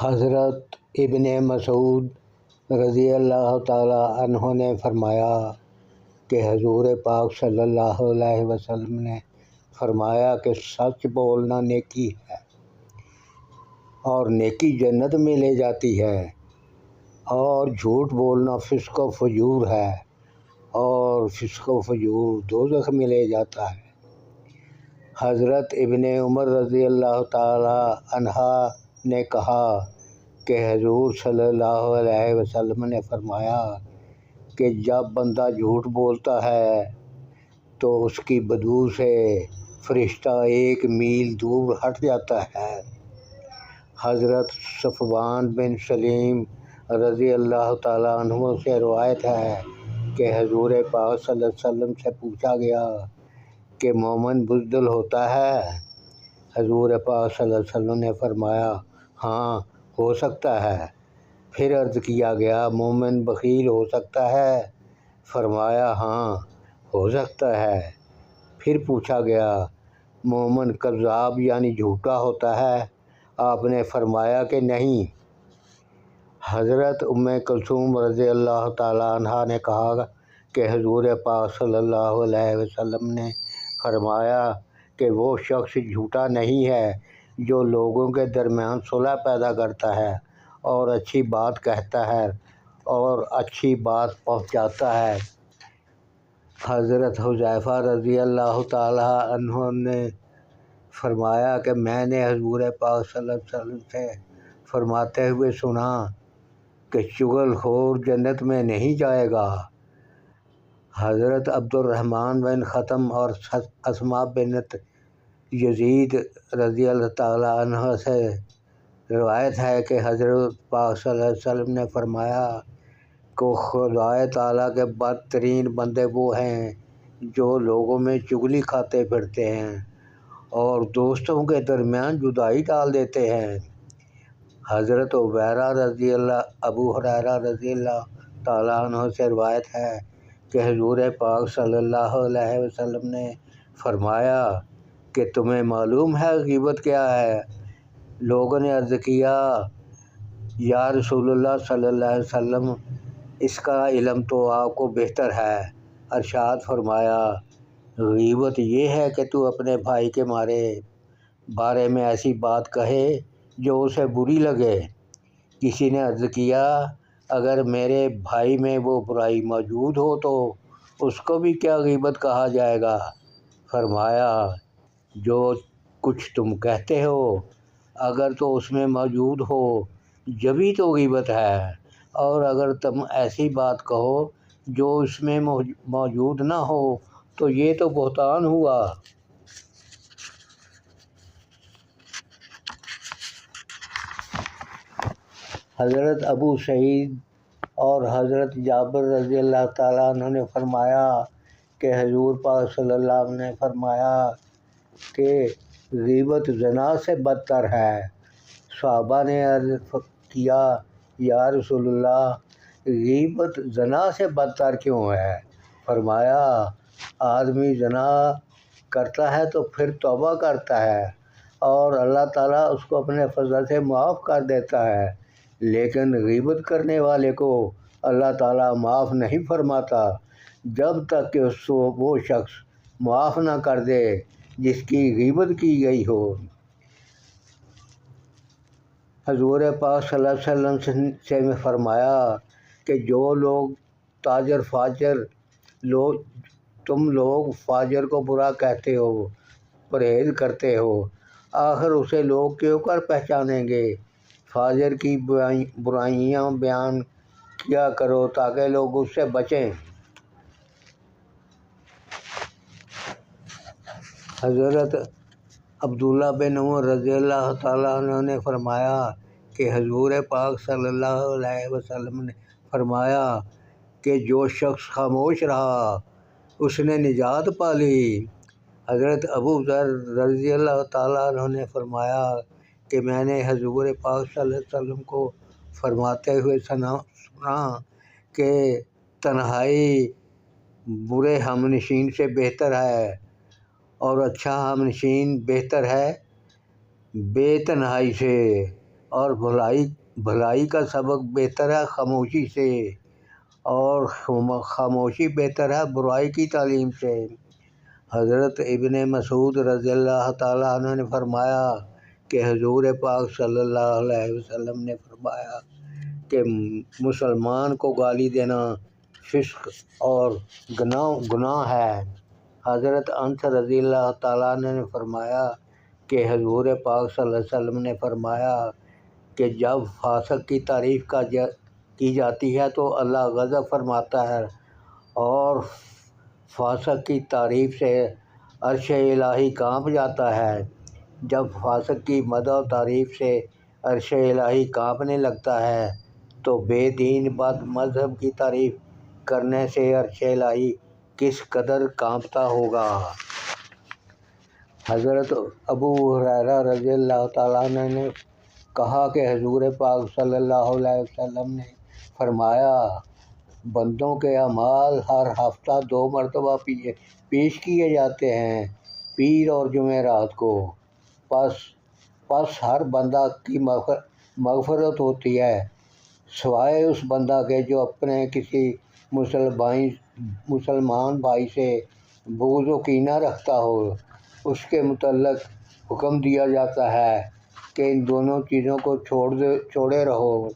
حضرت ابن مسعود رضی اللہ تعالیٰ عنہ نے فرمایا کہ حضور پاک صلی اللہ علیہ وسلم نے فرمایا کہ سچ بولنا نیکی ہے اور نیکی جنت میں لے جاتی ہے، اور جھوٹ بولنا فسق و فجور ہے اور فسق و فجور دوزخ میں لے جاتا ہے۔ حضرت ابن عمر رضی اللہ تعالیٰ عنہ نے کہا کہ حضور صلی اللہ علیہ وسلم نے فرمایا کہ جب بندہ جھوٹ بولتا ہے تو اس کی بدبو سے فرشتہ 1 میل دور ہٹ جاتا ہے۔ حضرت صفوان بن سلیم رضی اللہ تعالیٰ عنہ سے روایت ہے کہ حضور پاک صلی اللہ علیہ وسلم سے پوچھا گیا کہ مومن بزدل ہوتا ہے؟ حضور پاک صلی اللہ علیہ وسلم نے فرمایا ہاں ہو سکتا ہے۔ پھر عرض کیا گیا مومن بخیل ہو سکتا ہے؟ فرمایا ہاں ہو سکتا ہے۔ پھر پوچھا گیا مومن کذاب یعنی جھوٹا ہوتا ہے؟ آپ نے فرمایا کہ نہیں۔ حضرت ام کلثوم رضی اللہ تعالیٰ عنہ نے کہا کہ حضور پاک صلی اللہ علیہ وسلم نے فرمایا کہ وہ شخص جھوٹا نہیں ہے جو لوگوں کے درمیان صلح پیدا کرتا ہے اور اچھی بات کہتا ہے اور اچھی بات پہنچاتا ہے۔ حضرت حذیفہ رضی اللہ تعالیٰ عنہ نے فرمایا کہ میں نے حضور پاک صلی اللہ علیہ وسلم سے فرماتے ہوئے سنا کہ چغل خور جنت میں نہیں جائے گا۔ حضرت عبد الرحمن بن ختم اور اسماء بنت یزید رضی اللہ تعالیٰ عنہ سے روایت ہے کہ حضرت پاک صلی اللہ علیہ وسلم نے فرمایا کہ خدائے تعالیٰ کے بدترین بندے وہ ہیں جو لوگوں میں چغلی کھاتے پھرتے ہیں اور دوستوں کے درمیان جدائی ڈال دیتے ہیں۔ حضرت ابو ہریرہ رضی اللہ تعالیٰ عنہ سے روایت ہے کہ حضور پاک صلی اللہ علیہ وسلم نے فرمایا کہ تمہیں معلوم ہے غیبت کیا ہے؟ لوگوں نے عرض کیا یا رسول اللہ صلی اللہ علیہ وسلم اس کا علم تو آپ کو بہتر ہے۔ ارشاد فرمایا غیبت یہ ہے کہ تو اپنے بھائی کے بارے میں ایسی بات کہے جو اسے بری لگے۔ کسی نے عرض کیا اگر میرے بھائی میں وہ برائی موجود ہو تو اس کو بھی کیا غیبت کہا جائے گا؟ فرمایا جو کچھ تم کہتے ہو اگر تو اس میں موجود ہو جبھی تو غیبت ہے، اور اگر تم ایسی بات کہو جو اس میں موجود نہ ہو تو یہ تو بہتان ہوا۔ حضرت ابو سعید اور حضرت جابر رضی اللہ تعالیٰ عنہ نے فرمایا کہ حضور پاک صلی اللہ علیہ وسلم نے فرمایا کہ غیبت زنا سے بدتر ہے۔ صحابہ نے عرض کیا یا رسول اللہ غیبت زنا سے بدتر کیوں ہے؟ فرمایا آدمی زنا کرتا ہے تو پھر توبہ کرتا ہے اور اللہ تعالیٰ اس کو اپنے فضل سے معاف کر دیتا ہے، لیکن غیبت کرنے والے کو اللہ تعالیٰ معاف نہیں فرماتا جب تک کہ اس کو وہ شخص معاف نہ کر دے جس کی غیبت کی گئی ہو۔ حضور پاک صلی اللہ علیہ وسلم سے فرمایا کہ جو لوگ تاجر فاجر تم لوگ فاجر کو برا کہتے ہو، پرہیز کرتے ہو، آخر اسے لوگ کیوں کر پہچانیں گے؟ فاجر کی برائیاں بیان کیا کرو تاکہ لوگ اس سے بچیں۔ حضرت عبداللہ بن عمر رضی اللہ تعالیٰ عنہ نے فرمایا کہ حضور پاک صلی اللہ علیہ وسلم نے فرمایا کہ جو شخص خاموش رہا اس نے نجات پا لی۔ حضرت ابو ذر رضی اللہ تعالیٰ عنہ نے فرمایا کہ میں نے حضور پاک صلی اللہ علیہ وسلم کو فرماتے ہوئے سنا کہ تنہائی برے ہمنشین سے بہتر ہے اور اچھا ہمنشین بہتر ہے بے تنہائی سے، اور بھلائی کا سبق بہتر ہے خاموشی سے، اور خاموشی بہتر ہے برائی کی تعلیم سے۔ حضرت ابن مسعود رضی اللہ تعالیٰ عنہ نے فرمایا کہ حضور پاک صلی اللہ علیہ وسلم نے فرمایا کہ مسلمان کو گالی دینا فسق اور گناہ ہے۔ حضرت انس رضی اللہ تعالیٰ عنہ نے فرمایا کہ حضور پاک صلی اللہ علیہ وسلم نے فرمایا کہ جب فاسق کی تعریف کی جاتی ہے تو اللہ غضب فرماتا ہے، اور فاسق کی تعریف سے عرش الہی کانپ جاتا ہے۔ جب فاسق کی مدح و تعریف سے عرش الہی کانپنے لگتا ہے تو بے دین بد مذہب کی تعریف کرنے سے عرش الہی کس قدر کانپتا ہوگا۔ حضرت ابو ہریرہ رضی اللہ تعالیٰ عنہ نے کہا کہ حضور پاک صلی اللہ علیہ وسلم نے فرمایا، بندوں کے اعمال ہر ہفتہ 2 مرتبہ پیش کیے جاتے ہیں، پیر اور جمعرات کو۔ پس ہر بندہ کی مغفرت ہوتی ہے سوائے اس بندہ کے جو اپنے کسی مسلمان بھائی سے بغض و کینہ رکھتا ہو۔ اس کے متعلق حکم دیا جاتا ہے کہ ان دونوں چیزوں کو چھوڑے رہو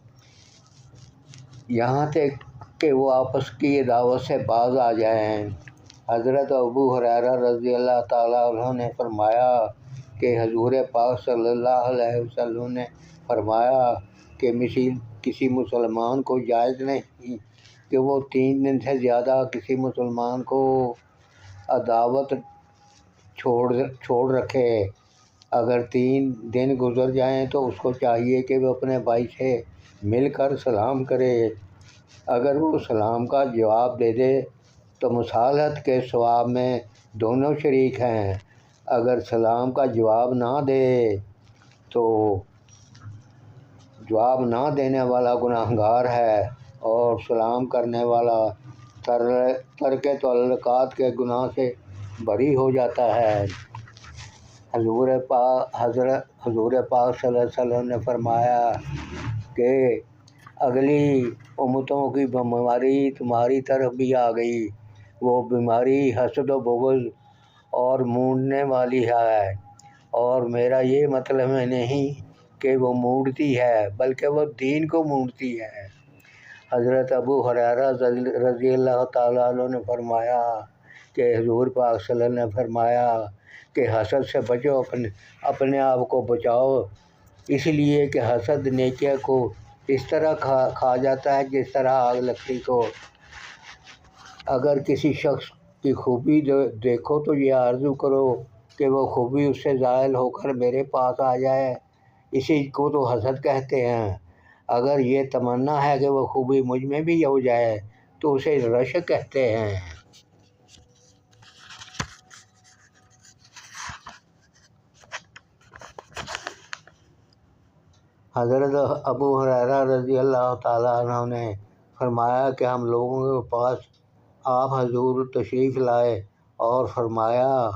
یہاں تک کہ وہ آپس کی عداوت سے باز آ جائیں۔ حضرت ابو ہریرہ رضی اللہ تعالیٰ عنہ نے فرمایا کہ حضور پاک صلی اللہ علیہ وسلم نے فرمایا کہ کسی مسلمان کو جائز نہیں کہ وہ 3 دن سے زیادہ کسی مسلمان کو عداوت چھوڑ رکھے۔ اگر 3 دن گزر جائیں تو اس کو چاہیے کہ وہ اپنے بھائی سے مل کر سلام کرے۔ اگر وہ سلام کا جواب دے دے تو مصالحت کے ثواب میں دونوں شریک ہیں۔ اگر سلام کا جواب نہ دینے والا گناہگار ہے اور سلام کرنے والا ترک تعلقات کے گناہ سے بری ہو جاتا ہے۔ حضور پاک صلی اللہ علیہ وسلم نے فرمایا کہ اگلی امتوں کی بیماری تمہاری طرف بھی آ گئی، وہ بیماری حسد و بغض اور مونڈنے والی ہے، اور میرا یہ مطلب نہیں کہ وہ مونڈتی ہے بلکہ وہ دین کو مونڈتی ہے۔ حضرت ابو ہریرہ رضی اللہ تعالیٰ عنہ نے فرمایا کہ حضور پاک صلی اللہ علیہ وسلم نے فرمایا کہ حسد سے بچو، اپنے آپ کو بچاؤ، اس لیے کہ حسد نیکیاں کو اس طرح کھا جاتا ہے جس طرح آگ لکڑی کو۔ اگر کسی شخص کی خوبی دیکھو تو یہ آرزو کرو کہ وہ خوبی اس سے زائل ہو کر میرے پاس آ جائے، اسی کو تو حسد کہتے ہیں۔ اگر یہ تمنا ہے کہ وہ خوبی مجھ میں بھی ہو جائے تو اسے رشک کہتے ہیں۔ حضرت ابو ہریرہ رضی اللہ تعالیٰ عنہ نے فرمایا کہ ہم لوگوں کے پاس آپ حضور تشریف لائے اور فرمایا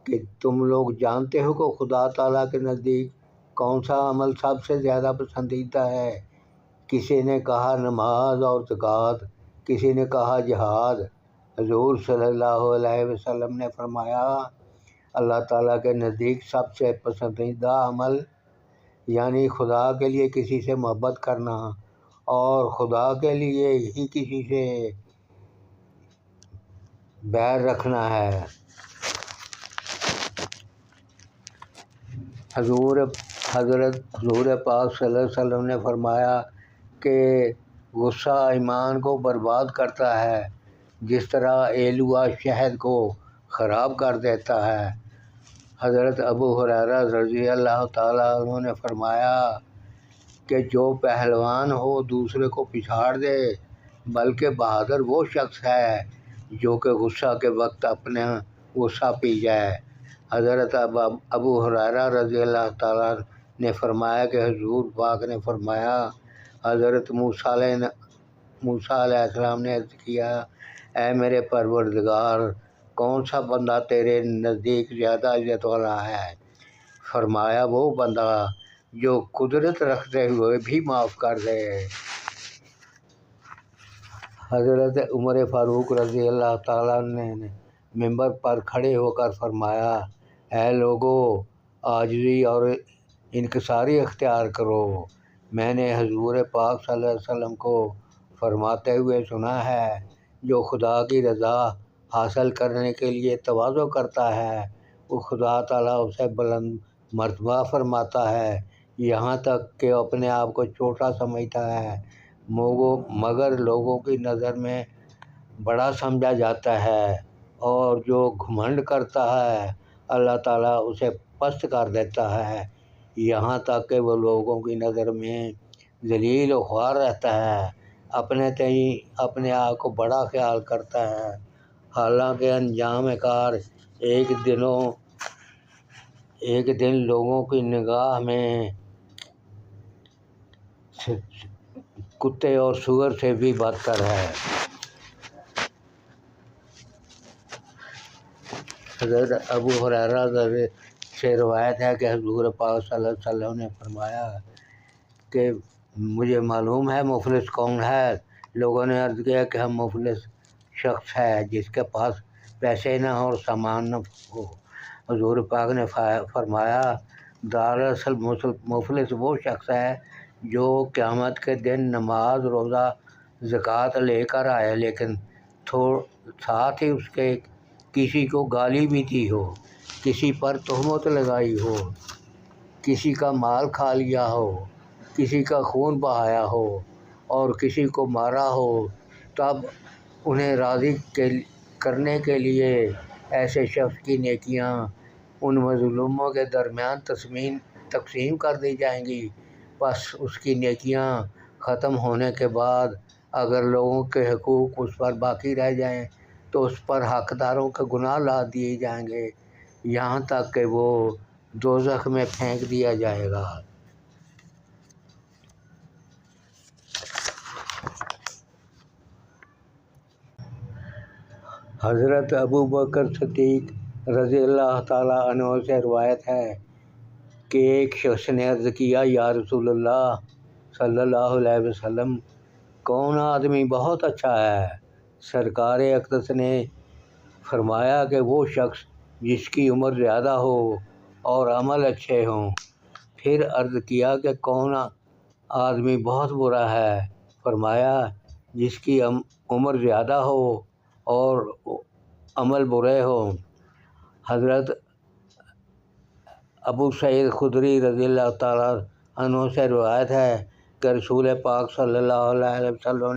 کہ تم لوگ جانتے ہو کہ خدا تعالیٰ کے نزدیک کون سا عمل سب سے زیادہ پسندیدہ ہے؟ کسی نے کہا نماز اور زکوٰۃ، کسی نے کہا جہاد۔ حضور صلی اللہ علیہ وسلم نے فرمایا، اللہ تعالیٰ کے نزدیک سب سے پسندیدہ عمل یعنی خدا کے لیے کسی سے محبت کرنا اور خدا کے لیے ہی کسی سے بیر رکھنا ہے۔ حضرت حضور پاک صلی اللہ علیہ وسلم نے فرمایا کہ غصہ ایمان کو برباد کرتا ہے جس طرح ایلوا شہد کو خراب کر دیتا ہے۔ حضرت ابو ہریرہ رضی اللہ تعالیٰ عنہ نے فرمایا کہ جو پہلوان ہو دوسرے کو پچھاڑ دے، بلکہ بہادر وہ شخص ہے جو کہ غصہ کے وقت اپنا غصہ پی جائے۔ حضرت ابو ہریرہ رضی اللہ تعالیٰ نے فرمایا کہ حضور پاک نے فرمایا، حضرت موسیٰ علیہ السلام نے عرض کیا، اے میرے پروردگار، کون سا بندہ تیرے نزدیک زیادہ عزت والا ہے؟ فرمایا، وہ بندہ جو قدرت رکھتے ہوئے بھی معاف کر دے۔ حضرت عمر فاروق رضی اللہ تعالیٰ نے ممبر پر کھڑے ہو کر فرمایا، اے لوگو، عاجزی اور انکساری اختیار کرو۔ میں نے حضور پاک صلی اللہ علیہ وسلم کو فرماتے ہوئے سنا ہے، جو خدا کی رضا حاصل کرنے کے لیے تواضع کرتا ہے، وہ خدا تعالیٰ اسے بلند مرتبہ فرماتا ہے، یہاں تک کہ اپنے آپ کو چھوٹا سمجھتا ہے مگر لوگوں کی نظر میں بڑا سمجھا جاتا ہے، اور جو گھمنڈ کرتا ہے اللہ تعالیٰ اسے پست کر دیتا ہے، یہاں تک کہ وہ لوگوں کی نظر میں ذلیل و خوار رہتا ہے، اپنے تئیں اپنے آپ کو بڑا خیال کرتا ہے، حالانکہ انجام کار ایک دن لوگوں کی نگاہ میں کتے اور سور سے بھی بدتر ہے۔ حضرت ابو ہریرہ سے روایت ہے کہ حضور پاک صلی اللہ علیہ وسلم نے فرمایا کہ مجھے معلوم ہے مفلس کون ہے۔ لوگوں نے عرض کیا کہ ہم مفلس شخص ہے جس کے پاس پیسے نہ ہو اور سامان نہ ہو۔ حضور پاک نے فرمایا، دراصل مفلس وہ شخص ہے جو قیامت کے دن نماز، روزہ، زکوٰۃ لے کر آئے، لیکن ساتھ ہی اس کے کسی کو گالی بھی دی ہو، کسی پر تہمت لگائی ہو، کسی کا مال کھا لیا ہو، کسی کا خون بہایا ہو اور کسی کو مارا ہو، تب انہیں راضی کرنے کے لیے ایسے شخص کی نیکیاں ان مظلوموں کے درمیان تقسیم کر دی جائیں گی۔ بس اس کی نیکیاں ختم ہونے کے بعد اگر لوگوں کے حقوق اس پر باقی رہ جائیں تو اس پر حقداروں کے گناہ لاد دیے جائیں گے، یہاں تک کہ وہ دوزخ میں پھینک دیا جائے گا۔ حضرت ابوبکر صدیق رضی اللہ تعالیٰ عنہ سے روایت ہے کہ ایک شخص نے عرض کیا، یا رسول اللہ صلی اللہ علیہ وسلم، کون آدمی بہت اچھا ہے؟ سرکار اقدس نے فرمایا کہ وہ شخص جس کی عمر زیادہ ہو اور عمل اچھے ہوں۔ پھر عرض کیا کہ کون آدمی بہت برا ہے؟ فرمایا، جس کی عمر زیادہ ہو اور عمل برے ہوں۔ حضرت ابو سعید خدری رضی اللہ تعالیٰ عنہ سے روایت ہے کہ رسول پاک صلی اللہ علیہ وسلم